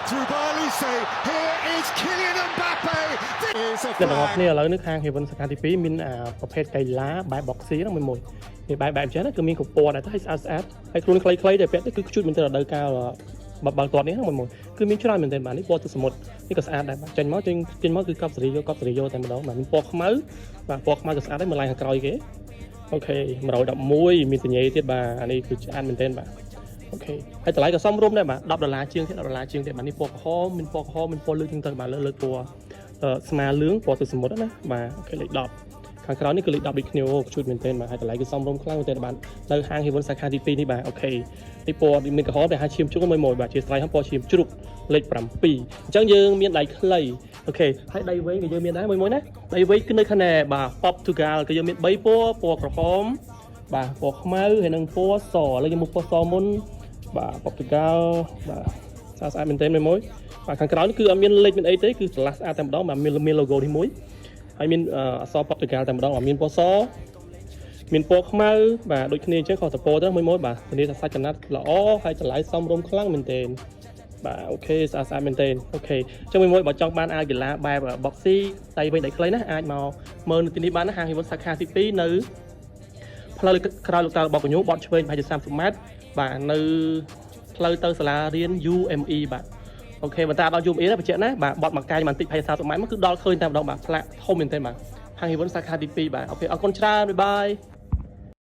through by Elise. Here is Kylian Mbappe. This is a អ្នកទាំងអស់ flag. គ្នាឥឡូវនេះខាង Heaven សាខាទី2មានប្រភេទកីឡាបែប boxing ហ្នឹងមួយនេះបែបអញ្ចឹងគឺមានកម្ពស់ដែរទៅឲ្យស្អាតស្អាតហើយខ្លួនខ្លីៗដែលពាក់ទៅគឺខ្ជូតមែនទែនរដូវកាលបើទាត់នេះហ្នឹងមួយគឺមានច្រើនមែនទែនបាទនេះពណ៌ទឹកសមុទ្រនេះក៏ស្អាតដែរបាទចេញមកគឺកប់សេរីយកតែម្ដងបាទមានពណ៌ខ្មៅបាទពណ៌ខ្មៅក៏ស្អាតដែរមួយឡែងខាងក្រោយគេអូខេ111មានសញ្ញាទៀតបាទអានេះគឺឆ្អាតមែនទែនបាទអូខេហើយតម្លៃក៏សមរម្យដែរបាទ$10ជាងទៀត$ជាងទៀតបាទនេះពណ៌ក្រហមមានពណ៌ក្រហមមានពណ៌លឿងជាងទៅបាទលើពណ៌ស្មាលឿងពណ៌ទឹកសមុទ្រណាបាទអូខេលេខ10ខាងក្រោយនេះគឺលេខ10ដូចគ្នាអូខ្ជូតមែនទែនបាទហើយតម្លៃគឺសមរម្យខ្លាំងមែនទែនបាទនៅហាង Heaven សាខាទី2នេះបាទអូខេនេះពណ៌មានក្រហមតែហាឈាមជ្រុងមួយបាទជាស្រ័យហ្នឹងពណ៌ឈាមជ្រូកលេខ7អញ្ចឹងយើងមានដៃខ្លីអូខេហើយដៃវែងក៏យើងមានដែរមួយណាដៃវែងគឺនៅខាងនេះបាទ Portugal ក៏យើងមាន3ពណ៌ក្រហមបាទពណ៌ខ្មៅហើយនិងពណ៌សឥឡូវយើងមកពណ៌សមុនបាទ Portugal បាទស្អាតមែនទែនមួយបាទខាងក្រោយនេះគឺអត់មានលេខមានអីទេគឺឆ្លាស់ស្អាតតែម្ដងបាទមាន logo នេះមួយហើយមានអក្សរ Portugal តែម្ដងអត់មានពណ៌សមានពណ៌ខ្មៅបាទដូចគ្នាអញ្ចឹងខុសតែពណ៌ទៅមួយបាទធានាថាសាច់ចំណាត់ល្អហើយតម្លៃសមរម្យខ្លាំងមែនទែនបាទអូខេស្អាតមែនទែនអូខេអញ្ចឹងមួយបើចង់បានអាវកីឡាបែប boxing ដៃវែងដៃខ្លីណាអាចមកមើលនៅទីនេះបានណាហាង Heaven សាខាទី2នៅផ្លូវក្រោយលោកតារបស់កញ្ញូបត់ឆ្វេងប្រហែលជា30ម៉ែត្របាទនៅផ្លូវទៅសាលារៀន UME បាទអូខេបន្តដល់ UME ណាបញ្ជាក់ណាបាទបត់មកកាយបន្តិច30ម៉ែត្រមកគឺដល់ឃើញតែម្ដងបាទផ្លាកធំមែនទែនបាទហាង Heaven សាខាទី2បាទអូខេអរគុណច្រើនបាយបាយ